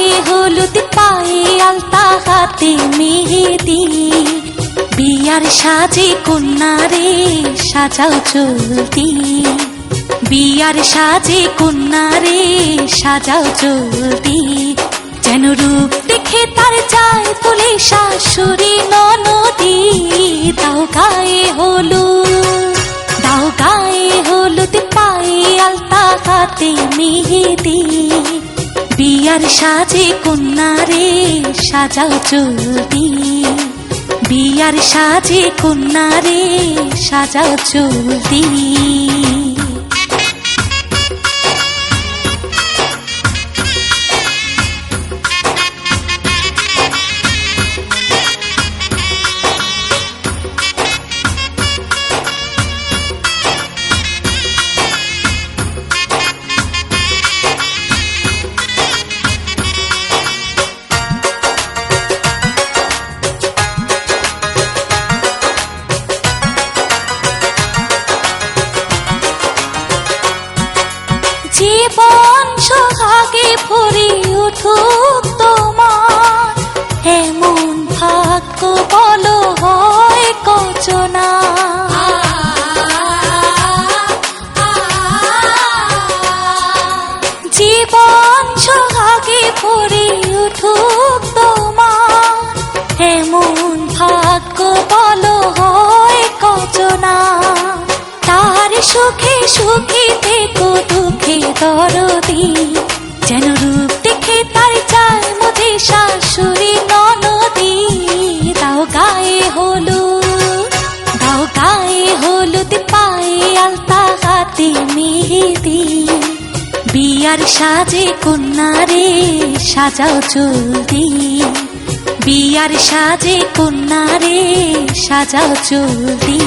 গায়ে হলুদ পায়ে আলতা হাতে মেহেদি বিয়ার সাজে কন্যারে সাজাও চলতি বিয়ার সাজে কন্যারে সাজাও চলতি যেন রূপ দেখে তার যায় বলে শাশুড়ি ননদি দাও গায়ে হলুদ পায়ে আলতা হাতে মেহেদি বিয়ার সাজে কন্যারে সাজাও চলতি বিয়ার সাজে কন্যারে সাজাও চলতি জীবন সোহাগে ভরে উঠুক তোমার এমন ভাগ্য বলো হয় কচনা জীবন সোহাগে ভরে উঠুক তোমার এমন ভাগ্য বলো হয় কচনা তার সুখে সুখে থেকো দুঃখে দরদি যেন রূপ দেখে তার চায় মধ্যে শাশুড়ি ননদি দাও গায়ে হলুদ পায়ে আলতা হাতে মেহেদি বিয়ার সাজে কন্যারে সাজাও চলতি বিয়ার সাজে কন্যারে সাজাও চলতি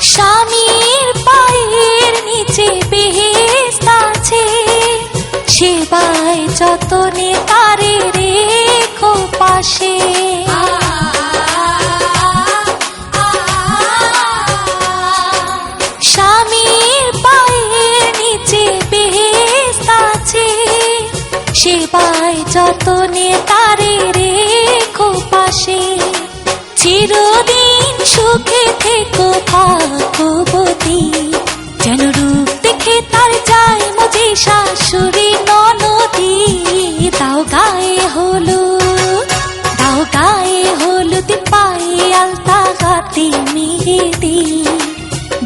স্বামীর পায়ের নিচে বেহেশত আছে সেবায় যতনে তারে রেখো পাশে স্বামীর পায়ের নিচে বেহেশত আছে সেবায় যতনে তারে রেখো পাশে চিরদিন সুখে থেকো ভাগ্যবতী যেন রূপ দেখে তার যায় মজে শাশুড়ি ননদি দাও গায়ে হলুদ পায়ে আলতা হাতে মেহেদি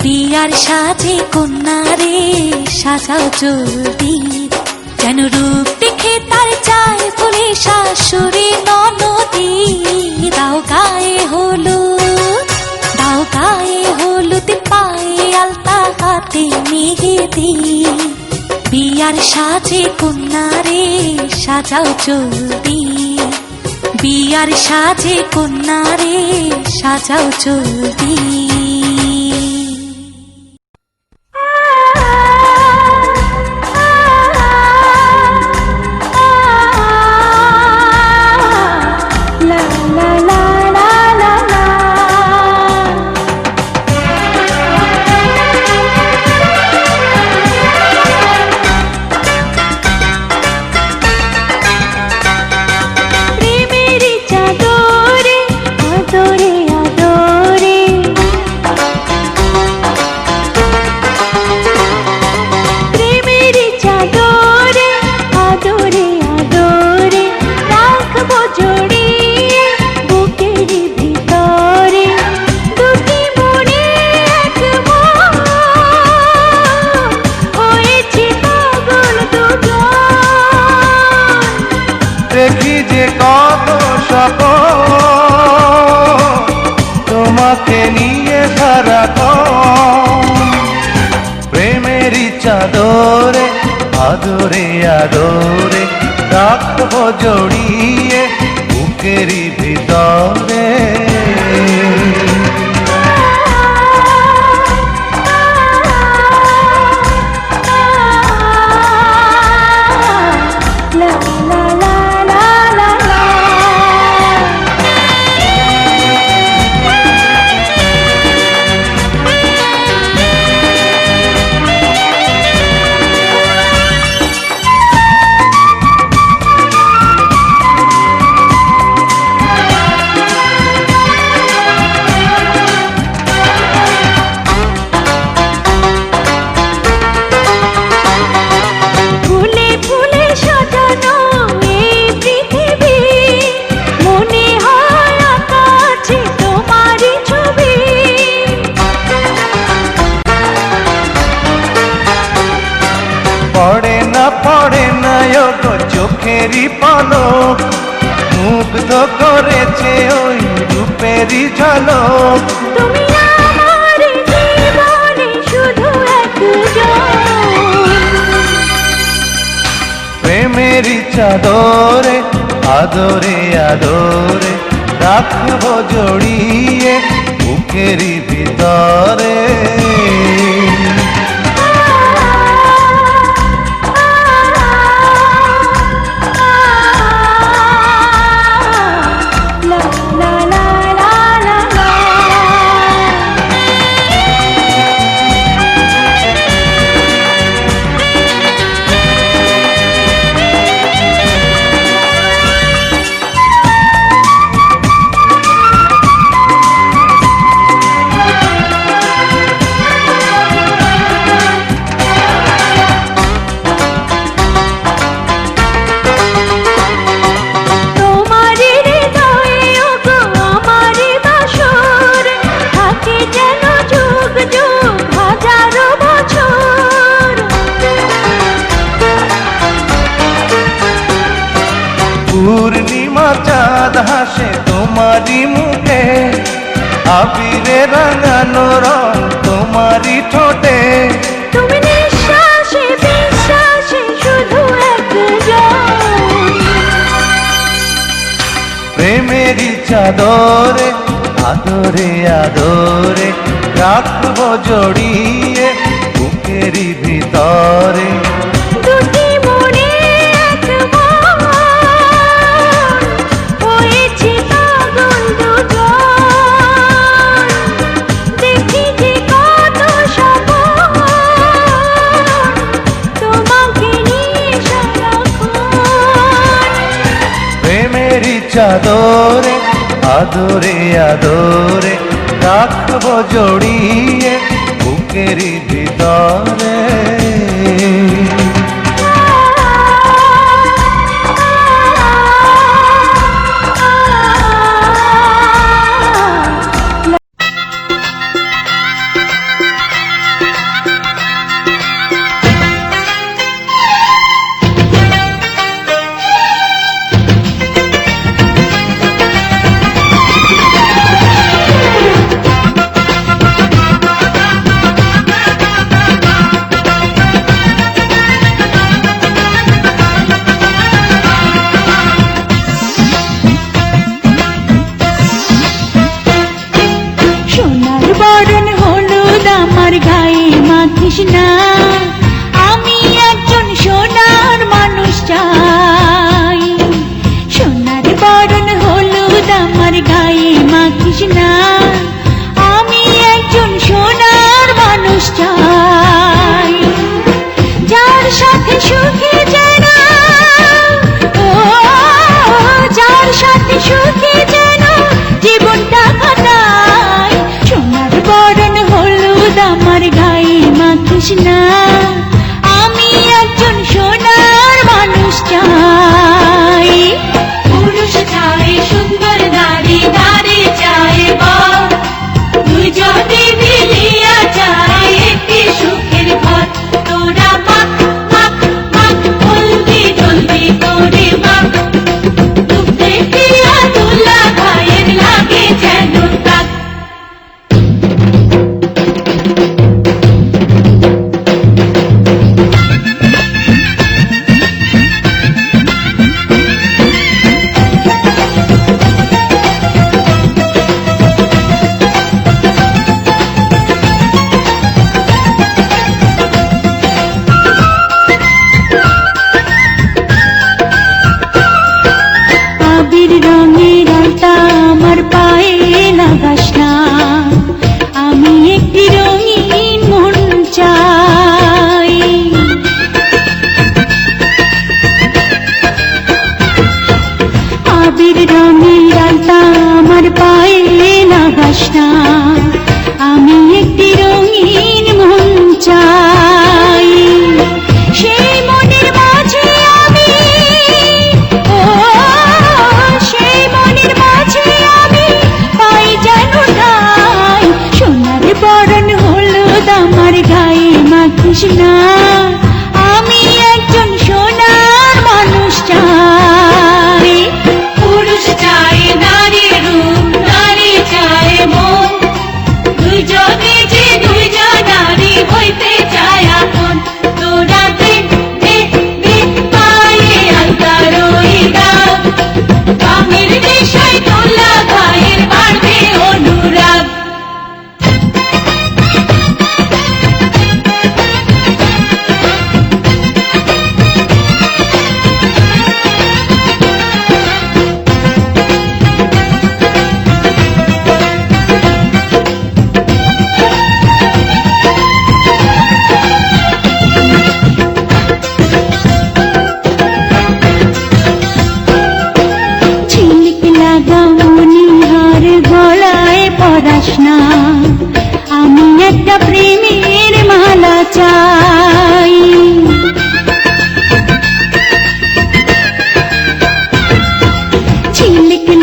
বিয়ার সাজে কন্যারে সাজাও চলতি যেন রূপ দেখে তার যায় বলে শাশুড়ি ননদি দাও গায়ে হলুদ পায়ে আলতা হাতে মেহেদি বিয়ার সাজে কন্যারে সাজাও চলতি বিয়ার সাজে কন্যারে সাজাও চলতি প্রেমের চাদরে আদরে আদরে আদরে আদরে রাখবো জড়িয়ে বুকেরই ভিতরে। পড়ে না গো চোখেরই পলক, মুগ্ধ করেছে ওই রূপেরই ঝলক। তুমি আমার জীবনে শুধু একজন, প্রেমেরই চাদরে আদরে আদরে রাখবো জড়িয়ে বুকেরই ভিতরে। পূর্ণিমা চাঁদ হাসে তোমারই মুখে, আবিরে রাঙানো রং তোমারই ঠোঁটে। তুমি নিঃশ্বাসে বিশ্বাসে শুধু একজন, প্রেমেরই চাদরে আদরে আদরে রাখবো জড়িয়ে বুকেরই ভিতরে। দুটি মনে এক মন, হয়েছে পাগল দুজন, দেখি যে কত স্বপ্ন তোমাকে নিয়ে সারাক্ষণ। প্রেমেরই চাদরে আদরে আদরে রাখবো জড়িয়ে বুকেরই ভিতরে। না, আমি একজন সোনার মানুষ চাই। সোনার বরণ হলুদ আমার গায়ে মাখিস না, আমি একজন সোনার মানুষ চাই। যার সাথে সুখে যেন, ও যার সাথে সুখে যেন জীবনটা কাটাই। সোনার বরণ হলুদ আমার গায়ে মাখিস না, আমি একজন সোনার মানুষ চাই। পুরুষ চাই সুন্দর নারী, নারী চাই বর, দুজনে মিলিয়া চাই একটি সুখের ঘর। তোরা মাখ মাখ মাখ জলদি জলদি করে মাখ, দুধ দেখিয়া তুলা খায়ের লাগে যেন তাক।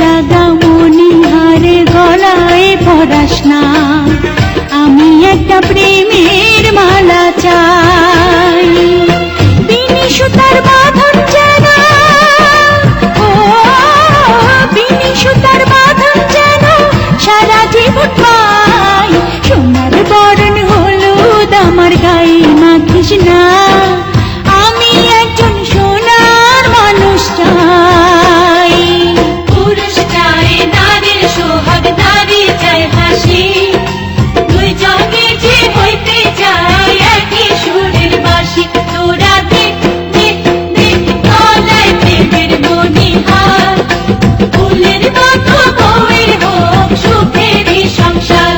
লাগা মনিহারে গলায় পরাস না, আমি একটা প্রেমের মালা চাই। বিনি সুতার বাঁধন যেন, ও বিনি সুতার বাঁধন যেন সারা জীবন পাই। সোনার বরণ হলুদ আমার গায়ে মাখিস না, আমি একজন সোনার মানুষ চাই। পুরুষ চায় নারীর সোহাগ, নারী চায় হাসি, দুই জগে যে হইতে চায় একই সুরের বাঁশি। তোরা দেখ দেখ দেখ গলায় প্রেমের মণিহার, ফুলের মতো বউয়ের হোক সুখেরই সংসার।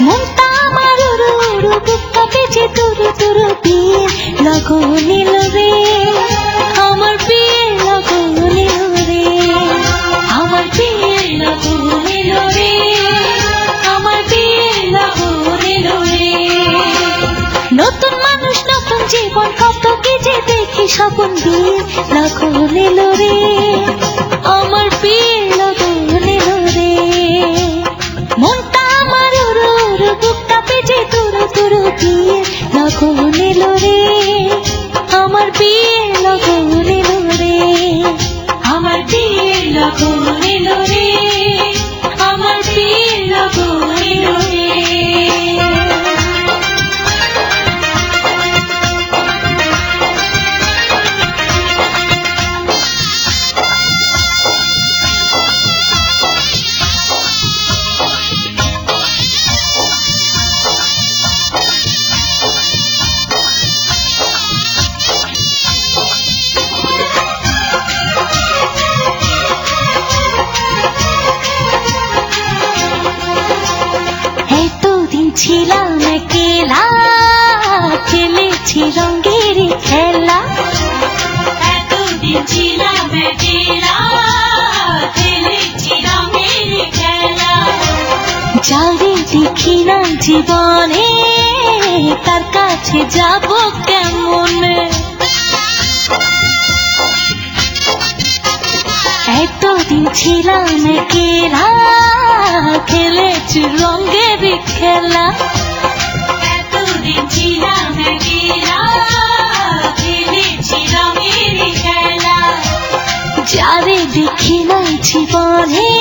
মনটা আমার উড়ু উড়ু, বুকটা বেজে তুরু তুরু, বিয়ে লগন এলো রে, আমার বিয়ে লগন এলো রে, আমার বিয়ে লগন এলো রে, আমার বিয়ে লগন এলো রে। নতুন মানুষ নতুন জীবন, কত কি যে দেখি স্বপন, বিয়ে লগন এলো রে, আমার বিয়ে লগন এলো রে। মনটা আমার উড়ু উড়ু, বুকটা বেজে তুরু তুরু, বিয়ে লগন এলো রে, আমার বিয়ে লগন এলো রে, আমার বিয়ে লগন এলো রে, আমার বিয়ে লগন এলো রে। এতদিন ছিলাম একলা, খেলেছি রঙের খেলা, এতদিন ছিলাম একলা, খেলেছি রঙের খেলা। যারে দেখি না জীবনে, তার কাছে যাব কেমনে, এতদিন ছিলাম একলা, খেলেছি রঙের খেলা, এতদিন ছিলাম একলা, খেলেছি রঙের খেলা। যারে দেখি না জীবনে,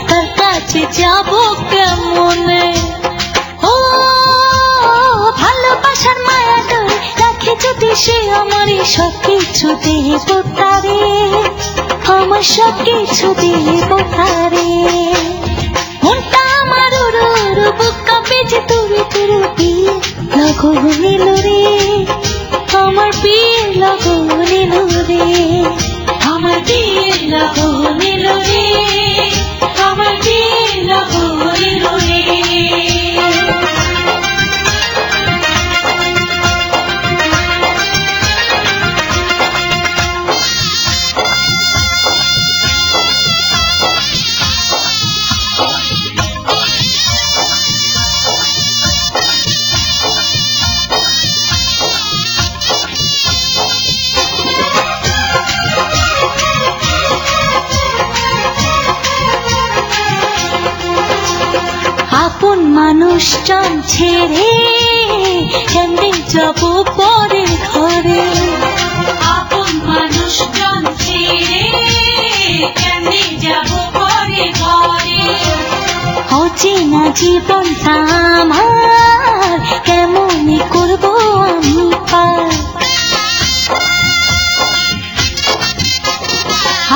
তার কাছে যাব কেমনে। ও ভালোবাসার মায়া ধরে রাখে যদি সে, আমার সব কিছু দেব তারে, আমার সব কিছু দেব তারে। মনটা আমার উড়ু উড়ু, বুকটা বেজে তুরু তুরু, বিয়ে লগন এলো রে, আমার বিয়ে লগন এলো রে, আমার বিয়ে লগন এলো রে, আমার বিয়ে লগন এলো রে। আপন মানুষজন ছেড়ে কেমনে যাব পরে ঘরে, আপন মানুষজন ছেড়ে কেমনে যাব পরে ঘরে। অচেনা জীবনটা আমার কেমনে করবো আমি পার,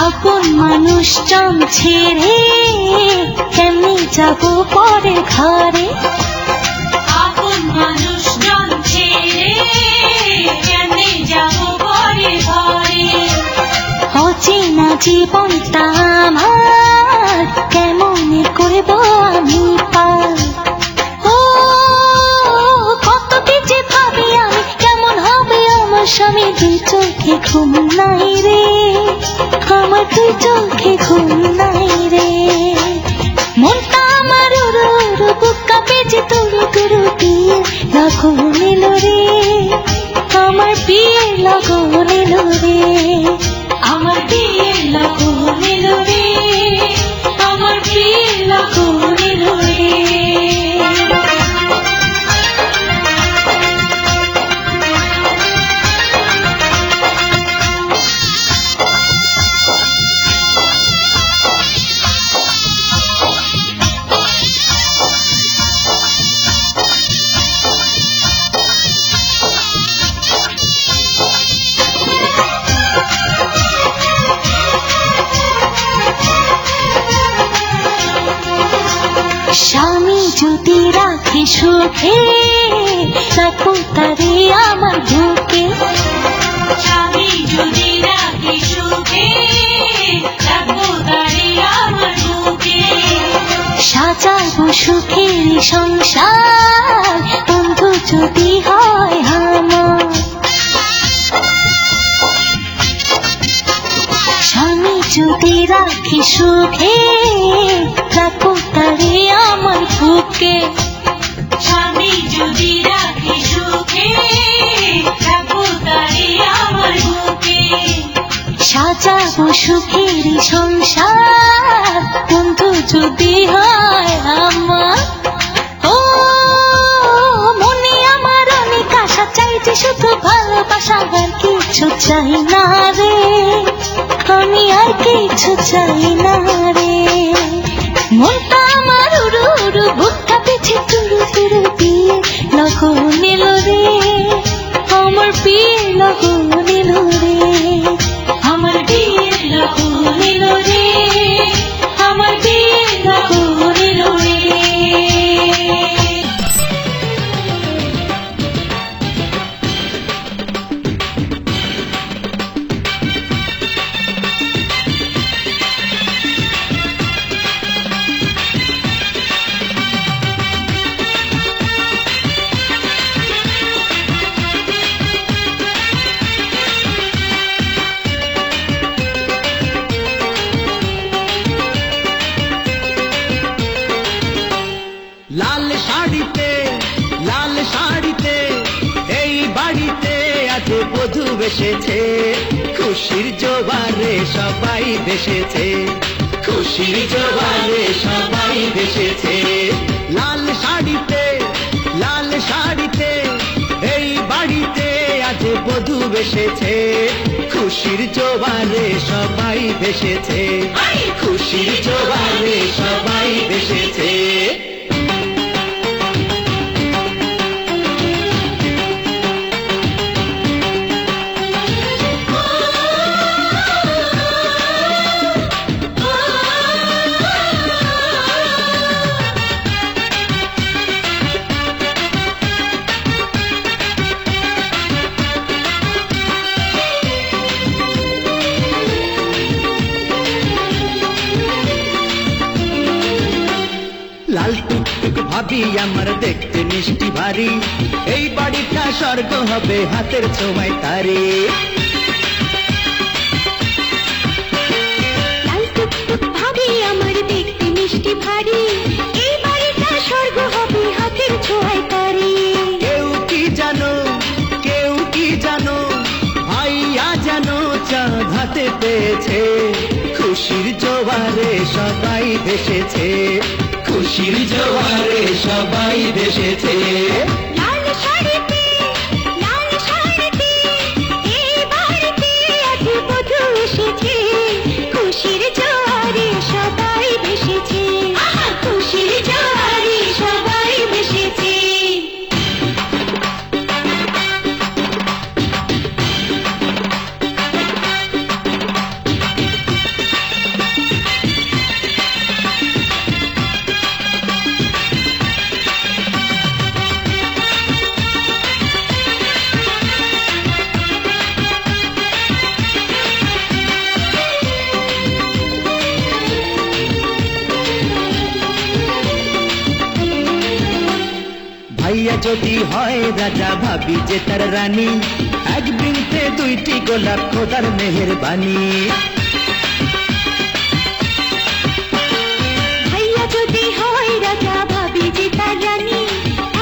আপন মানুষজন ছেড়ে কেমনে যাব পরে ঘরে, আপন মানুষজন ছেড়ে কেমনে যাব পরে ঘরে। অচেনা জীবনটা আমার কেমনে করবো আমি পার। ও কত যে ভাবি আমি, কেমন হবে আমার স্বামী, দুই চোখে ঘুম নাই রে, আমার দুই চোখে ঘুম নাই রে। মনটা আমার উড়ু উড়ু, বুকটা বেজে সুখে রাখো তারে আমার বুকে স্বামী যদি রাখি সুখে রাখো তারে আমার বুকে সাজাবো সুখের সংসার বন্ধু যদি হয় আমার স্বামী যদি রাখি সুখে রাখো তারে আমার বুকে স্বামী যদি রাখি সুখে রাখো তারে আমার বুকে সাজাবো সুখের সংসার বন্ধু যদি হয় আমার ও মনে আমার অনেক আশা চাইছে শুধু ভালোবাসা আর কিছু চাই না রে আমি আর কিছু চাই না রে মনটা আমার উড়ু উড়ু বুকটা পেছে তুরু তুরু দিয়ে লগো নিল রে আমার বিয়ে লগো নিল রে আমার বিয়ে লগো নিল রে আমার বিয়ে লগো নিল রে লাল শাড়িতে এই বাড়িতে আজ বধূ এসেছে খুশির জোয়ারে সবাই ভেসেছে খুশির জোয়ারে সবাই ভেসেছে লাল শাড়িতে এই বাড়িতে আজ বধূ এসেছে খুশির জোয়ারে সবাই ভেসেছে খুশির জোয়ারে সবাই ভেসেছে লাল টুকটুক ভাবি আমার দেখতে মিষ্টি ভারী এই বাড়িটা স্বর্গ হবে হাতের ছোঁয়ায় তারে লাল টুকটুক ভাবি আমার দেখতে মিষ্টি ভারী এই বাড়িটা স্বর্গ হবে হাতের ছোঁয়ায় তারে কেউ কি জানো ভাইয়া জানো চাঁদ হাতে পেয়েছে খুশির জোয়ারে সবাই ভেসেছে খুশির জোয়ারে সবাই ভেসেছে লাল শাড়িতে এই বাড়িতে আজ বধূ এসেছে খুশির জোয়ারে সবাই ভেসেছে খুশির জোয়ারে সবাই ভেসেছে ভাইয়া যদি হয় রাজা ভাবি যে তার রানী এক বৃন্তে দুইটি গোলাপ খোদার মেহেরবানি ভাইয়া যদি হয় রাজা ভাবি যে তার রানী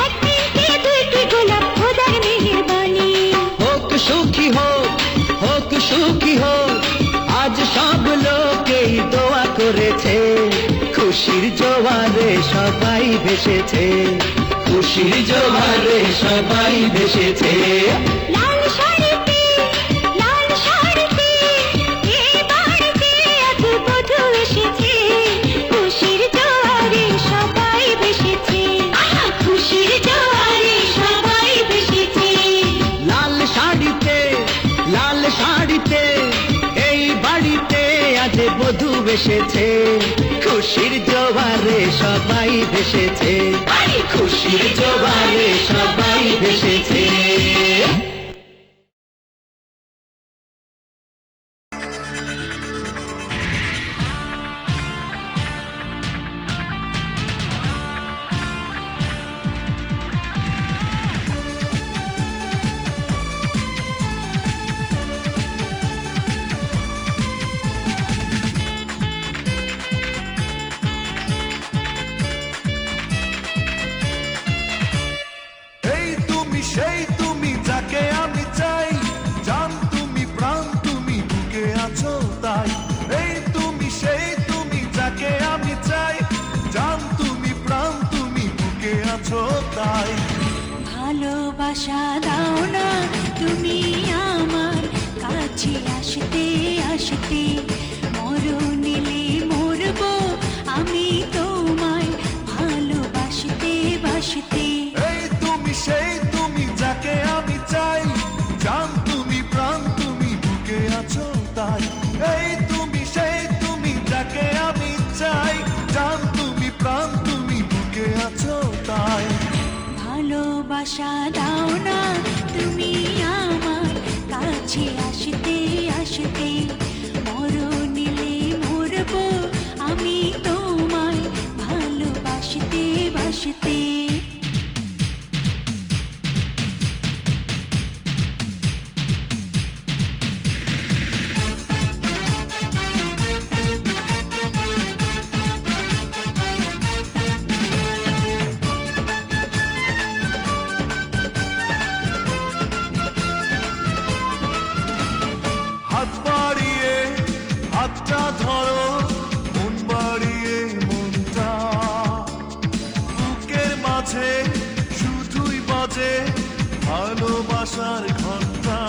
একদিনকে দুইটি গোলাপ খোদার মেহেরবানি হোক সুখী হোক আজ সব লোকেই দোয়া করেছে খুশির জোয়ারে সবাই ভেসেছে খুশির জোয়ারে সবাই ভেসেছে লাল শাড়িতে এই বাড়িতে আজ বধূ এসেছে খুশির জোয়ারে সবাই ভেসেছে খুশির জোয়ারে সবাই ভেসেছে লাল শাড়িতে এই বাড়িতে আজ বধূ এসেছে খুশি খুশির জোয়ারে সবাই ভেসেছে, খুশির জোয়ারে সবাই ভেসেছে। এই তুমি সেই তুমি যাকে আমি চাই, জান তুমি প্রাণ তুমি বুকে আছো তাই। এই তুমি সেই তুমি যাকে আমি চাই, জান তুমি প্রাণ তুমি বুকে আছো তাই। ভালোবাসা দাও না তুমি আমার কাছে আসতে আসতে, মরণিলে মরবো আমি তোমায় ভালোবাসতে বাসতে। এই তুমি সেই তুমি যাকে আমি চাই, জান তুমি প্রাণ তুমি বুকে আছো তাই। এই তুমি সেই তুমি যাকে আমি চাই, জান তুমি প্রাণ তুমি বুকে আছো তাই। ভালোবাসা দাও না তুমি আমার কাছে আসতে আসতে, মরণিলে মরবো আমি তোমায় ভালোবাসতে বাসতে। হাত বাড়িয়ে হাতটা ধরো, মন বাড়িয়ে মনটা, বুকের মাঝে শুধুই বাজে ভালোবাসার ঘন্টা।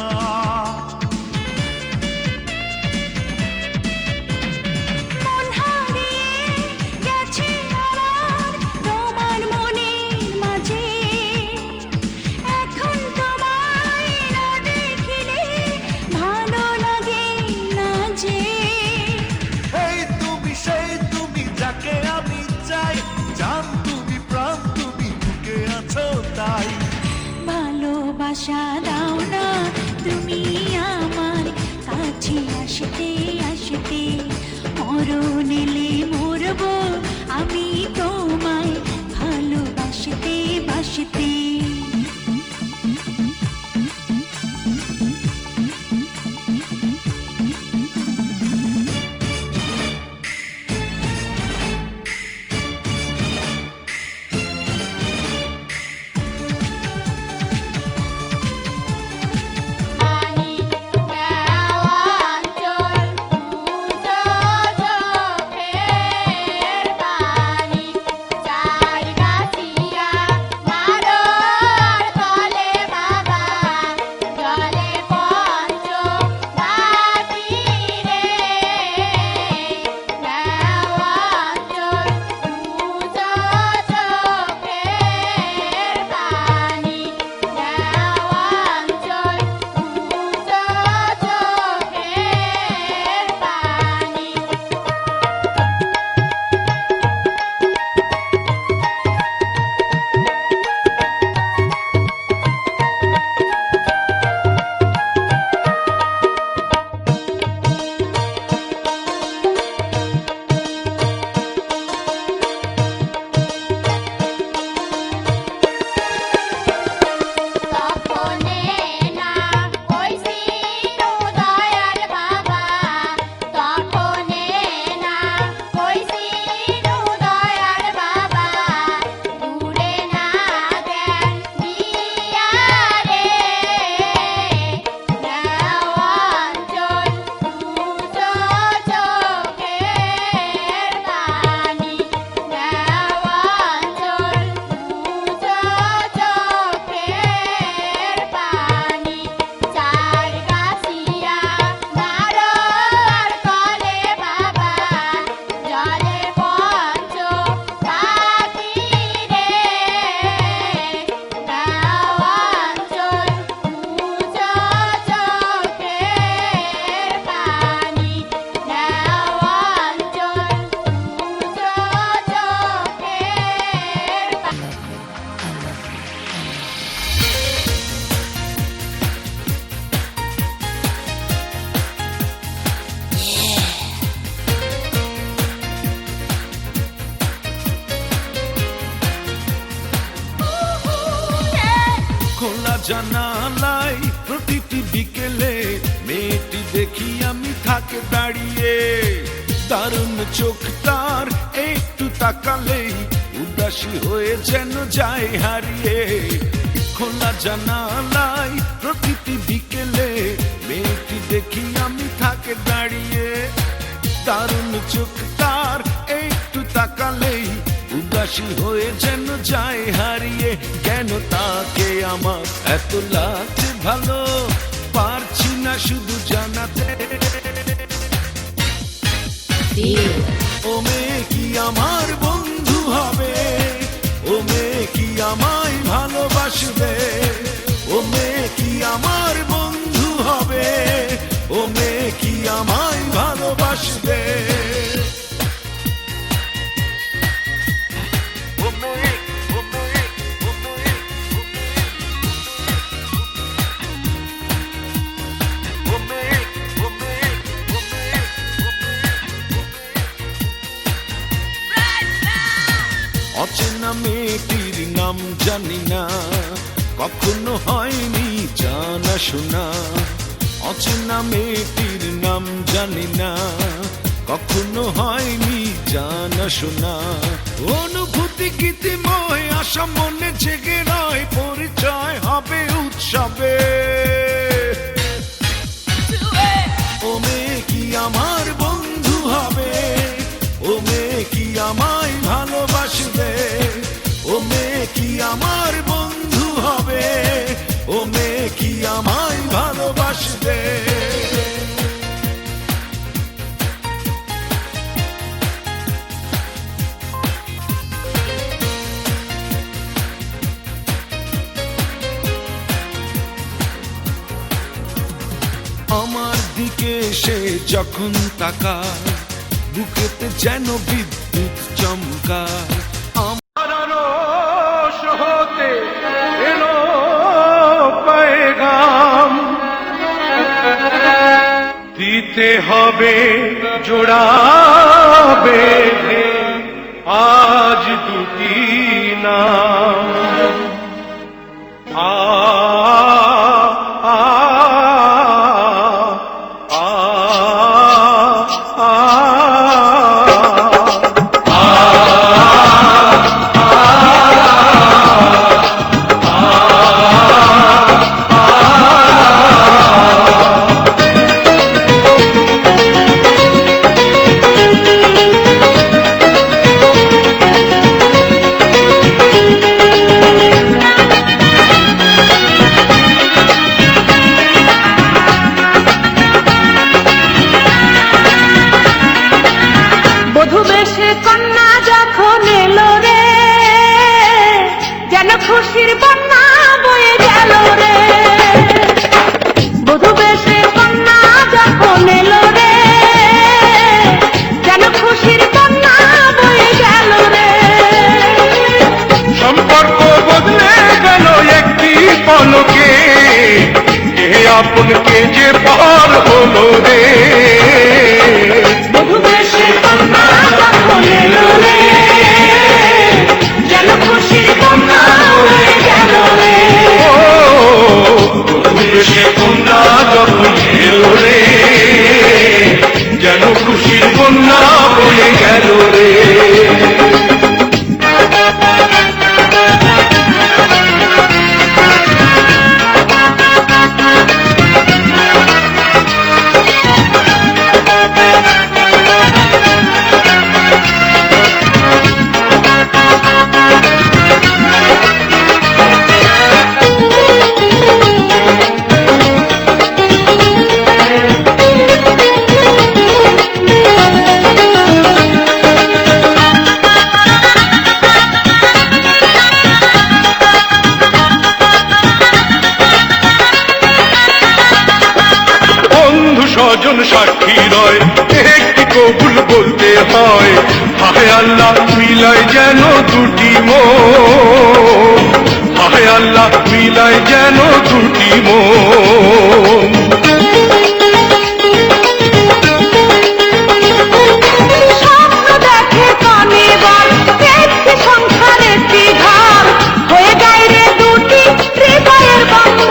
মন হারিয়ে গেছে আমার তোমার মনের মাঝে, এখন তোমায় না দেখিলে ভালো লাগে না যে। এই তুমি সেই তুমি যাকে আমি চাই, জান তুমি প্রাণ তুমি বুকে আছো তাই। ভালোবাসা দাও না তুমি আমার কাছে আসতে আসতে, মরণিলে মরবো আমি তোমায় ভালোবাসতে বাসতে। পানি দেওয়ার জল মুছো চোখের পানি। জানালায় প্রতিটি বিকেলে মেয়েটি দেখি আমি থাকে দাঁড়িয়ে, দারুণ চোখ তার একটু তাকালেই উদাসী হয়ে যেন যায় হারিয়ে। খোলা জানালায় প্রতিটি বিকেলে মেয়েটি দেখি আমি থাকে দাঁড়িয়ে, দারুণ চোখ তার একটু তাকালেই উদাসী হয়ে যেন যায় হারিয়ে। কেন তাকে আমার এত লাগছে ভালো, পারছি না শুধু জানাতে। ও মেয়ে কি আমার বন্ধু হবে, ও মেয়ে কি আমায় ভালোবাসবে, ও মেয়ে কি আমার বন্ধু হবে, ও মেয়ে কি আমায় ভালোবাসবে। অচেনা মেয়েটির নাম জানি না, কখনো হয়নি জানা শোনা। অচেনা মেয়েটির নাম জানি না, কখনো হয়নি জানা শোনা। অনুভূতি গীতিময় আশা মনে জেগে রয়, পরিচয় হবে উৎসবে। ও মেয়ে কি আমার বন্ধু হবে, ও মেয়ে কি আমায় ভালোবাসবে, ও মেয়ে কি আমার বন্ধু হবে, ও মেয়ে কি আমায় ভালোবাসবে। আমার দিকে সে যখন তাকায়, বুকেতে যেন বিদ্যুৎ চমকায়। আমার রোষ হতে এলো পেগাম, দিতে হবে জোড়া বেঁধে আজ দুটি নাম। আ খুশির বন্যা বয়ে গেল রে, বধূ বেশে কন্যা যখন এলো রে, যেন খুশির বন্যা বয়ে গেল রে। সম্পর্ক বদলে গেল একটি পলকে, এ আপনকে যে পার হলো রে। বধূ বেশে কন্যা যখন এলো রে, যেন খুশির বন্যা বয়ে গেল রে। সে কন্যা যখন এলো রে, যেন খুশির কন্যা বয়ে গেল রে। স্বজন সাক্ষী রয়, একটি কবুল বলতে হয়। হায় আল্লাহ মিলায় যেন দুটি মন, হায় আল্লাহ মিলায় যেন দুটি মন। স্বপ্ন দেখে কানে বার, একটি সংসার একটি ঘর, হয়ে যায় রে দুটি হৃদয়ের বন্ধন।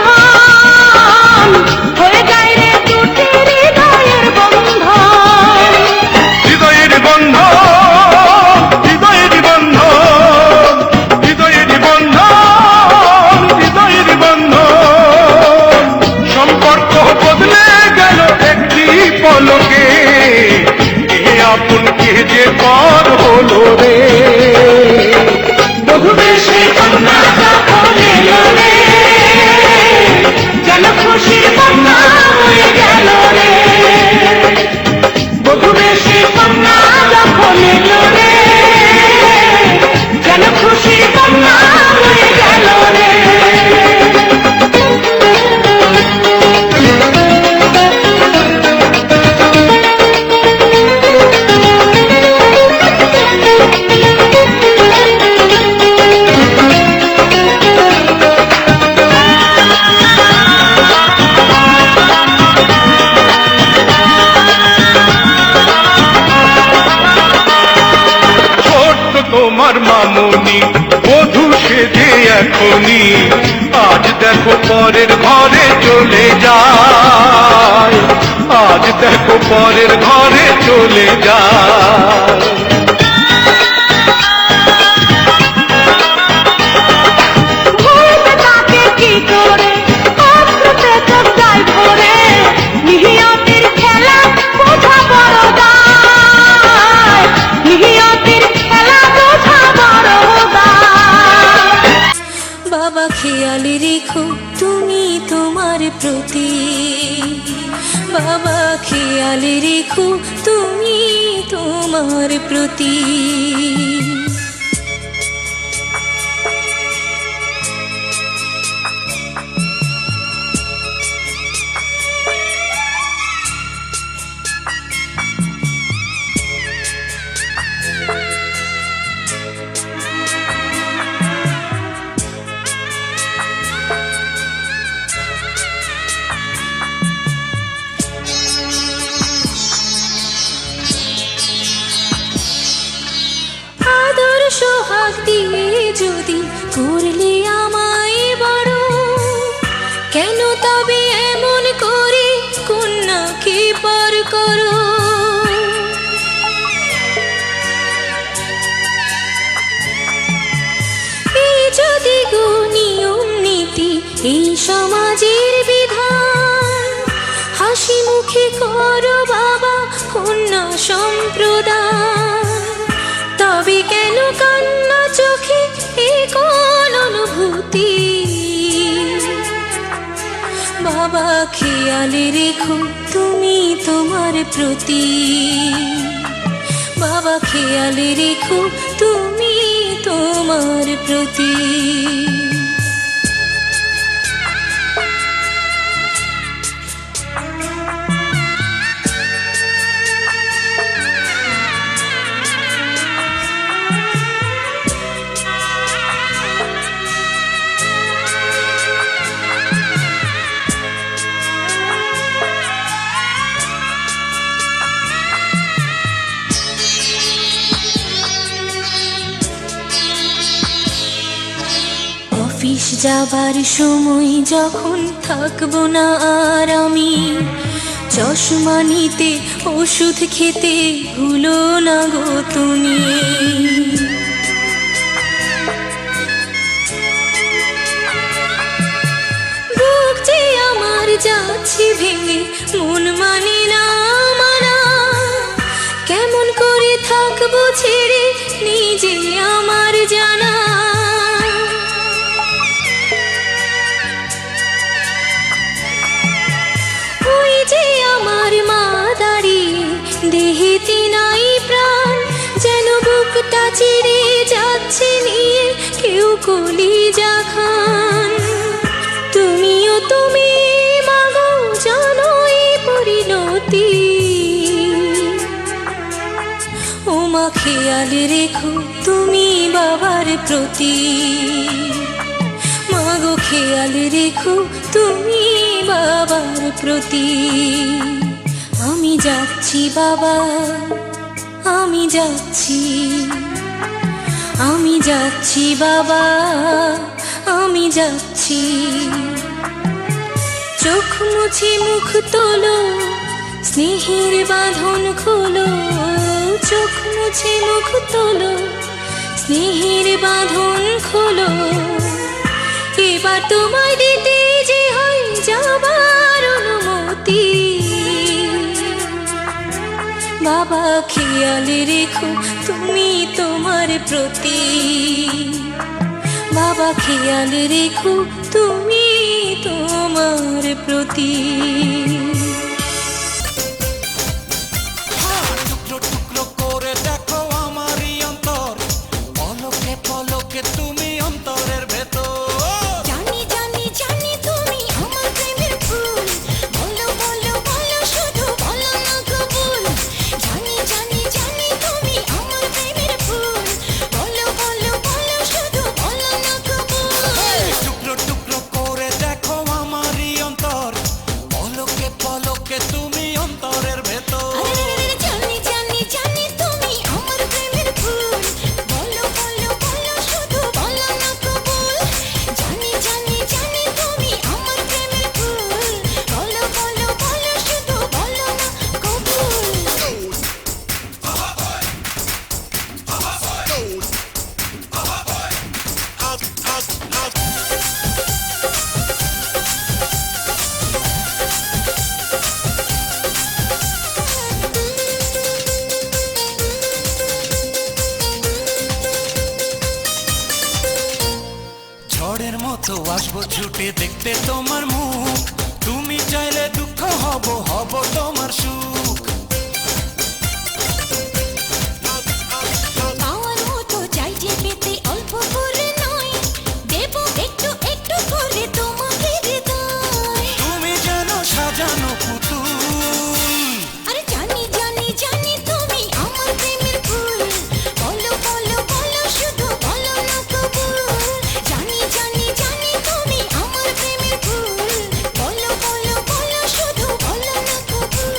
তোমার মামনি বধূ সেজে এখনি আজ দেখো পরের ঘরে চলে যায়, আজ দেখো পরের ঘরে চলে যায়। ভুলবে তাকে কি করে, অশ্রুতে চোখ যায় ভরে, নিহিয়তির খেলা বোঝা বড় দায়, নিহিয়তির খেলা বোঝা বড় দায়। বাবা খেয়াল রেখো তুমি তোমার প্রতি, বাবা খেয়াল রেখো তুমি তোমার প্রতি। আদর সোহাগ দিয়ে যদি করলে আমায় বড়, কেন তবে এমন করে কন্যাকে পর করো। এই যদি গো নিয়ম নীতি এই সমাজের বিধান, হাসি মুখে করো বাবা কন্যা সম্প্রদান, তবে কেন কান্না চোখে এ কোন অনুভূতি। বাবা খেয়াল রেখো তুমি তোমার প্রতি, বাবা খেয়াল রেখো তুমি তোমার প্রতি। অফিস যাবার সময় যখন থাকবো না আর আমি, চশমা নিতে ওষুধ খেতে ভুলো না গো তুমি। বুক যে আমার যাচ্ছে ভেঙে, মন মানে না মানা, কেমন করে থাকবো ছেড়ে নিজে আমার জানা। ওই যে আমার মা দাঁড়িয়ে দেহেতে নাই প্রাণ, যেন বুকটা চিরে যাচ্ছে নিয়ে কেউ কলিজা খান। তুমিও তুমি মাগো জানো এই পরিণতি, ও মা খেয়াল রেখো তুমি বাবার প্রতি, মাগো খেয়াল রেখো তুমি বাবার প্রতি। আমি যাচ্ছি বাবা, আমি যাচ্ছি, আমি যাচ্ছি বাবা, আমি যাচ্ছি। চোখ মুছে মুখ তোলো, স্নেহের বাঁধন খোলো, চোখ মুছে মুখ তোলো, স্নেহের বাঁধন খোলো। এবার তোমায় দিতে যে হয় যাবার অনুমতি, বাবা খেয়াল রেখো তুমি তোমার প্রতি, বাবা খেয়াল রেখো তুমি তোমার প্রতি। টুকরো টুকরো করে দেখো আমারই অন্তর, পলকে পলকে তুমি অন্তরের ভেতর। জানি জানি জানি তুমি আমার প্রেমের ফুল, বলো বলো বলো শুধু বলো না কবুল। জানি জানি জানি তুমি আমার প্রেমের ফুল, বলো বলো বলো শুধু বলো না কবুল। টুকরো টুকরো করে দেখো আমারই অন্তর, পলকে পলকে দেখতে দেখতে তোমার মুখ, তুমি চাইলে দুঃখ হব হব তোমার সুখ। পাওয়ার মতো চাই যে পেতে অল্প করে নয়, দেব একটু একটু করে তোমাকে হৃদয়। তুমি যেন সাজানো পুতুল, আরে জানি জানি জানি তুমি আমার প্রেমের ফুল, বলো বলো বলো শুধু বলো না কবুল। জানি জানি জানি তুমি আমার প্রেমের ফুল, বলো বলো বলো শুধু বলো না কবুল।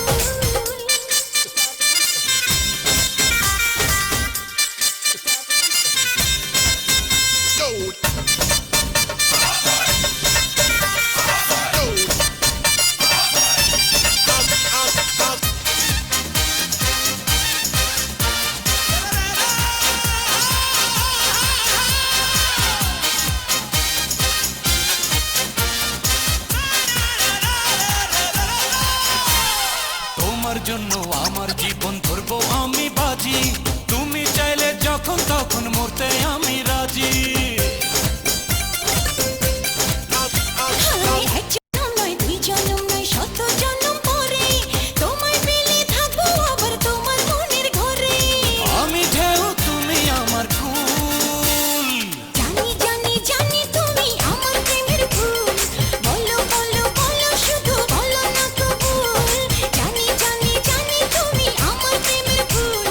তোমার জন্য আমার জীবন ধরবো আমি বাজি, তুমি চাইলে যখন তখন মরতে আমি রাজি। হায় এক জনম নয় দুই জনম নয় শত জনম পরে, তোমায় পেলে থাকবো আবার তোমার মনের ঘরে। আমি ঢেউ তুমি আমার কুল, জানি জানি জানি তুমি আমার প্রেমের ফুল, বলো বলো বলো শুধু বলো না কবুল। জানি জানি জানি তুমি আমার প্রেমের ফুল,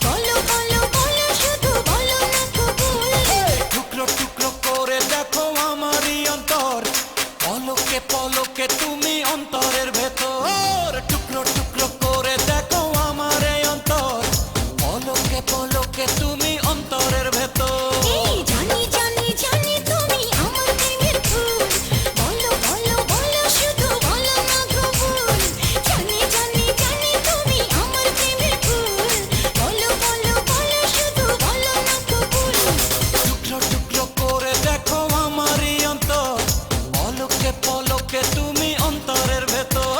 বলো বলো বলো শুধু বলো না কবুল। টুকরো টুকরো করে দেখো আমারই অন্তর, পলকে পলকে তুমি অন্তরের ভেতর। টুকরো টুকরো করে দেখো আমার এই অন্তর, পলকে পলকে তুমি অন্তরের ভেতর। এই জানি জানি জানি তুমি আমার প্রেমের ফুল, বলো বলো বলো শুধু বলো না কবুল। জানি জানি জানি তুমি আমার প্রেমের ফুল, বলো বলো বলো শুধু বলো না কবুল। টুকরো টুকরো করে দেখো আমারই অন্তর, পলকে পলকে তুমি অন্তরের ভেতর।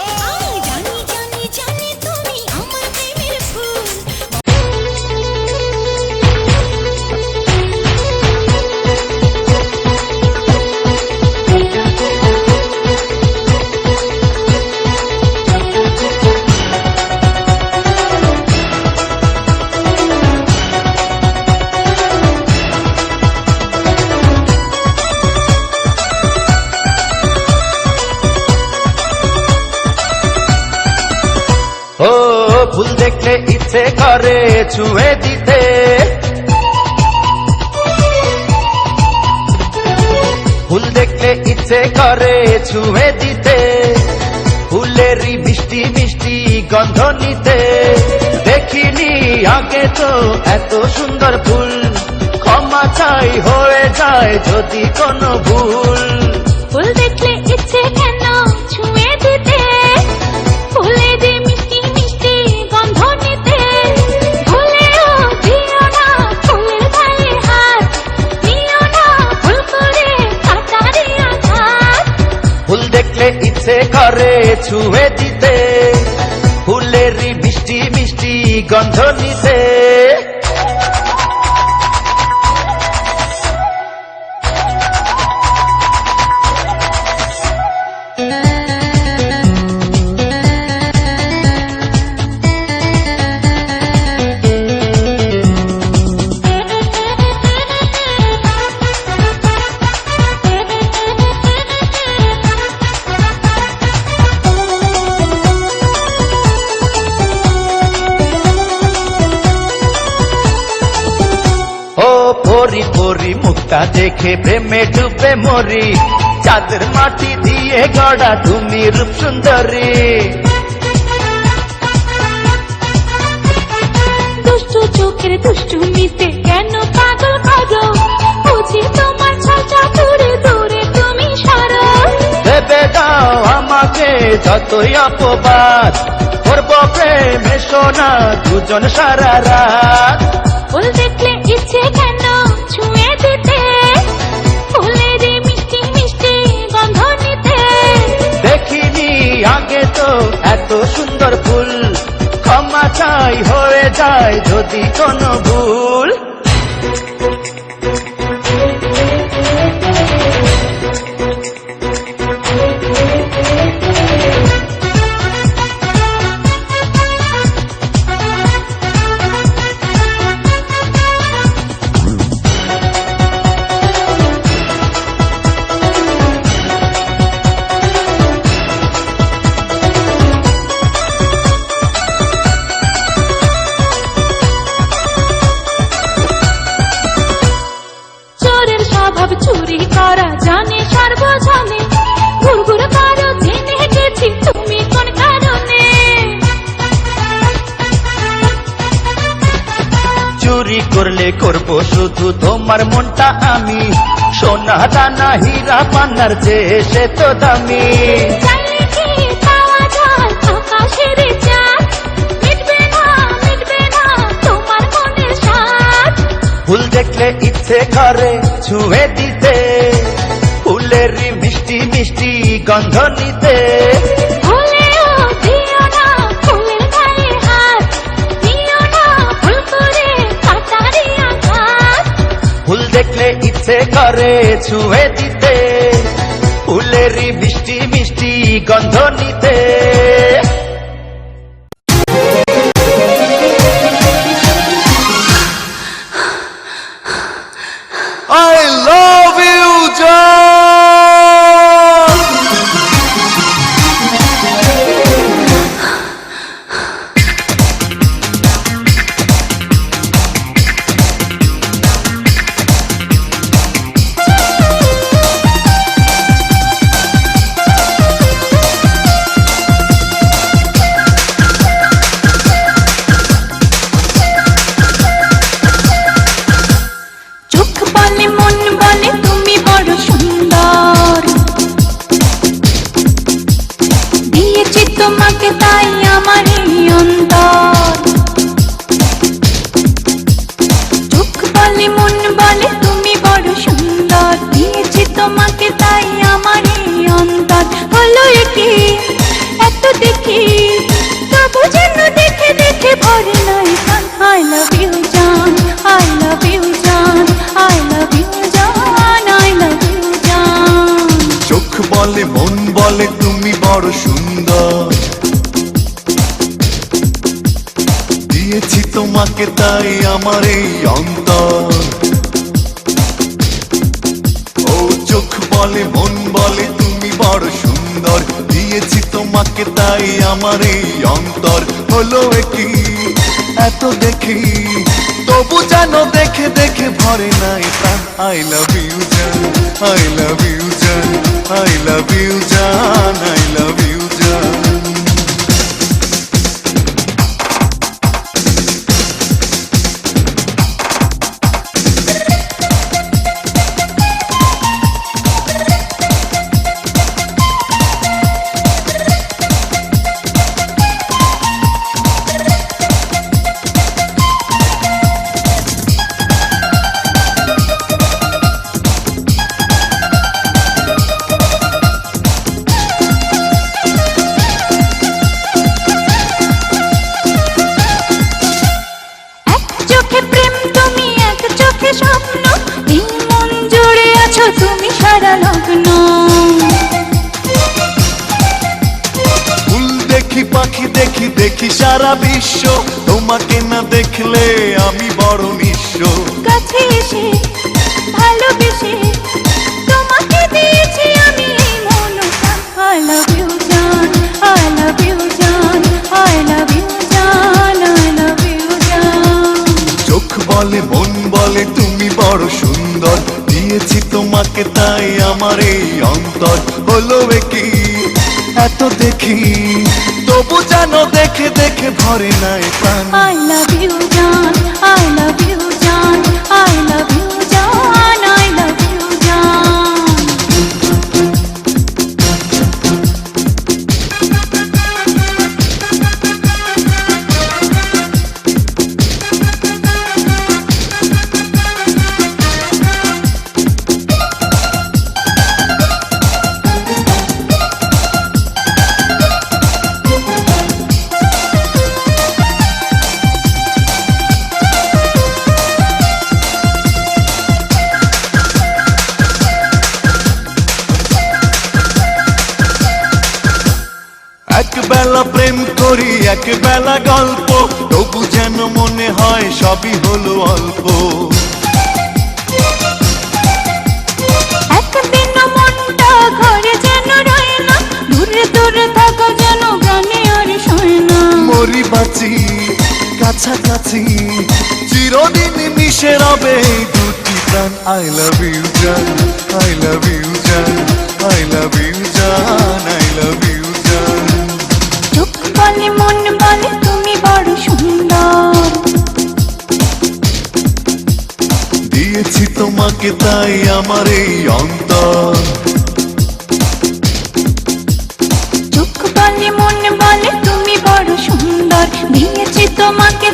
জানি জানি জানি তুমি আমার প্রেমের ফুল। ও ফুল দেখলে ইচ্ছে করে ছুঁয়ে দিতে, ফুল দেখলে ইচ্ছে করে ছুঁয়ে দিতে, ফুলেরই মিষ্টি মিষ্টি গন্ধ নিতে। দেখিনি আগে তো এত সুন্দর ফুল, ক্ষমা চাই হয়ে যায় যদি কোনো ভুল। ফুল দেখলে ইচ্ছে কেন ছুঁয়ে দিতে, ফুলেরই মিষ্টি মিষ্টি গন্ধ নিতে। ভুলেও দিও না ফুলের গায়ে হাত, নিও না ভুল করে কাটারি আঘাত। ফুল দেখলে ইচ্ছে করে ছুঁয়ে দিতে, ফুলেরই মিষ্টি মিষ্টি গন্ধ নিতে। পরি পরি মুখটা দেখে প্রেমে ডুবে মরি, চাঁদের মাটি দিয়ে গড়া তুমি রূপ সুন্দরী। দুষ্টু চোখের দুষ্টুমিতে কেন পাগল করো, বুঝি তোমার ছলটা দূরে দূরে তুমি সরো। ভেবে দাও আমাকে যতই অপবাদ, করবো প্রেমে সোনা দুজন সারা রাত। ফুল দেখলে ইচ্ছে কেন ছুঁয়ে দিতে, ফুলেরই মিষ্টি মিষ্টি গন্ধ নিতে। দেখিনি আগে তো এত সুন্দর ফুল, ক্ষমা চাই হয়ে যায় যদি কোনো ভুল। স্বভাব চুরি করা জানে সর্বজনে, ঘুরঘুর করো জেনে গেছি তুমি কোন কারণে। চুরি করলে করব শুধু তোমার মনটা আমি, সোনা দানা হীরা পান্নার যে সে তো দামি। চাইলে কি পাওয়া যায় আকাশের চাঁদ, মিটবে না তোমার মনের স্বাদ। ফুল দেখলে ইচ্ছে করে ছুঁয়ে দিতে, ফুলেরই মিষ্টি মিষ্টি গন্ধ নিতে। ভুলেও দিও না ফুলের গায়ে হাত, দিও না ভুল করে কাটারি আঘাত। ফুল দেখলে ইচ্ছে করে ছুঁয়ে দিতে, ফুলেরই মিষ্টি মিষ্টি গন্ধ নিতে। I love you, John! চোখ বলে মন বলে তুমি বড় সুন্দর, দিয়েছি তোমাকে তাই আমার এই অন্তর। চোখ বলে মন বলে তুমি বড় সুন্দর, দিয়েছি তোমাকে তাই আমার এই অন্তর। হলো কি এত দেখি তবু যেন দেখে দেখে ভরে নাই প্রাণ। I love you জান, I love you জান, I love you জান, I love you জান। চোখ বলে মন বলে তুমি বড় সুন্দর, দিয়েছি তোমাকে তাই আমার এই অন্তর। ও চোখ বলে মন বলে তুমি বড় সুন্দর, দিয়েছি তোমাকে তাই আমার এই অন্তর। হলো কি এত দেখি তবু যেন দেখে দেখে ভরে নাই প্রাণ। I love you জান, I love you জান, I love you জান, I love you জান। এক চোখে প্রেম তুমি এক চোখে স্বপ্ন, এই মন জুড়ে আছো তুমি সারা লগ্ন। ফুল দেখি পাখি দেখি দেখি সারা বিশ্ব, তোমাকে না দেখলে আমি বড় নিঃস্ব। কাছে এসে ভালোবেসে তোমাকে দিয়েছি আমি এই মন প্রাণ। I love you জান, I love you জান, I love you জান, I love you জান। চোখ বলে মন বলে তুমি বড় সুন্দর, দিয়েছি তোমাকে তাই আমার এই অন্তর। হলো কি এত দেখি তবু যেন দেখে দেখে ভরে নাই প্রাণ। I love you জান, I love you জান, I love you জান, I love you জান। এক বেলা প্রেম করি এক বেলা গল্প, তবু যেন মনে হয় সবই হলো অল্প। একদিন মনটা ঘরে যেন রয় না, দূরে দূরে থাকা যেন গানে আর শোয় না। মরি বাঁচি কাছাকাছি, চিরদিন মিশে রবে এই দুটি প্রাণ। I love you জান, তোমাকে তাই আমার এই অন্তর। চোখ বলে মন বলে তুমি বড় সুন্দর, দিয়েছি তোমাকে